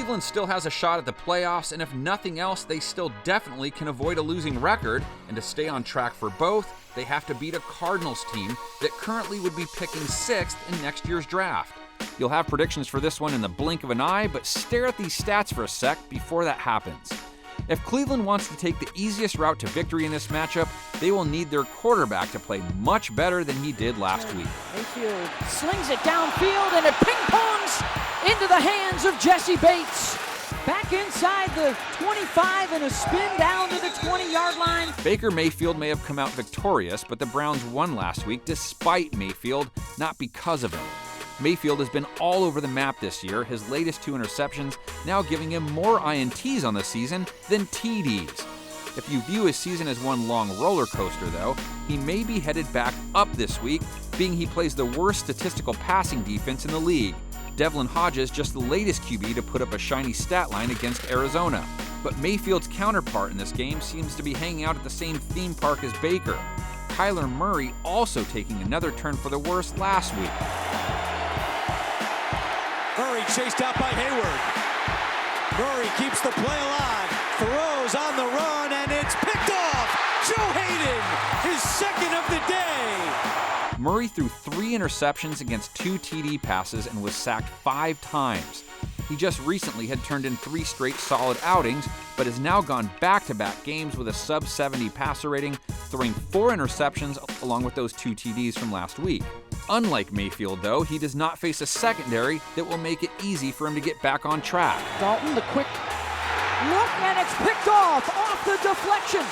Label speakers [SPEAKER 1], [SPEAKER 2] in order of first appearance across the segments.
[SPEAKER 1] Cleveland still has a shot at the playoffs, and if nothing else, they still definitely can avoid a losing record, and to stay on track for both, they have to beat a Cardinals team that currently would be picking 6th in next year's draft. You'll have predictions for this one in the blink of an eye, but stare at these stats for a sec before that happens. If Cleveland wants to take the easiest route to victory in this matchup, they will need their quarterback to play much better than he did last week.
[SPEAKER 2] Mayfield slings it downfield and it ping-pongs into the hands of Jesse Bates. Back inside the 25 and a spin down to the 20-yard line.
[SPEAKER 1] Baker Mayfield may have come out victorious, but the Browns won last week despite Mayfield, not because of him. Mayfield has been all over the map this year, his latest 2 interceptions now giving him more INTs on the season than TDs. If you view his season as one long roller coaster, though, he may be headed back up this week, being he plays the worst statistical passing defense in the league. Devlin Hodges just the latest QB to put up a shiny stat line against Arizona. But Mayfield's counterpart in this game seems to be hanging out at the same theme park as Baker. Kyler Murray also taking another turn for the worse last week.
[SPEAKER 3] Murray chased out by Hayward. Murray keeps the play alive, throws on the run, and it's picked off! Joe Hayden, his second of the day!
[SPEAKER 1] Murray threw 3 interceptions against 2 TD passes and was sacked 5 times. He just recently had turned in 3 straight solid outings, but has now gone back-to-back games with a sub-70 passer rating, throwing 4 interceptions along with those 2 TDs from last week. Unlike Mayfield, though, he does not face a secondary that will make it easy for him to get back on track.
[SPEAKER 2] Dalton, the quick look, and it's picked off the deflection.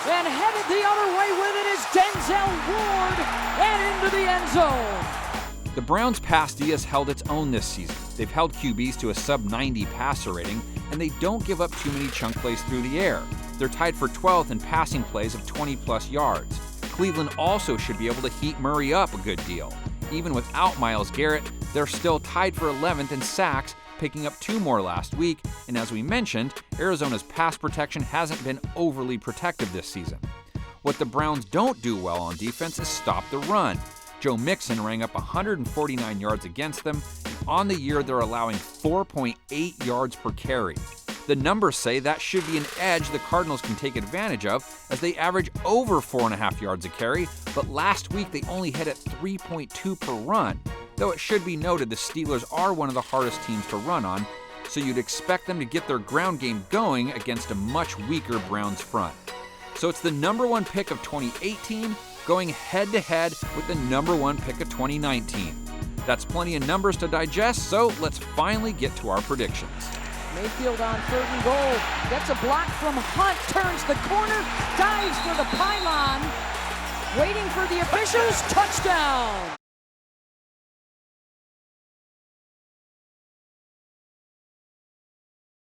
[SPEAKER 2] And headed the other way with it is Denzel Ward, and into the end zone.
[SPEAKER 1] The Browns' pass D has held its own this season. They've held QBs to a sub-90 passer rating, and they don't give up too many chunk plays through the air. They're tied for 12th in passing plays of 20-plus yards. Cleveland also should be able to heat Murray up a good deal. Even without Myles Garrett, they're still tied for 11th in sacks, picking up 2 more last week, and as we mentioned, Arizona's pass protection hasn't been overly protective this season. What the Browns don't do well on defense is stop the run. Joe Mixon rang up 149 yards against them, and on the year they're allowing 4.8 yards per carry. The numbers say that should be an edge the Cardinals can take advantage of, as they average over 4.5 yards a carry, but last week they only hit at 3.2 per run. Though it should be noted the Steelers are one of the hardest teams to run on, so you'd expect them to get their ground game going against a much weaker Browns front. So it's the number 1 pick of 2018 going head-to-head with the number 1 pick of 2019. That's plenty of numbers to digest, so let's finally get to our predictions.
[SPEAKER 2] Mayfield on 3rd and goal. Gets a block from Hunt, turns the corner, dives for the pylon. Waiting for the officials, touchdown!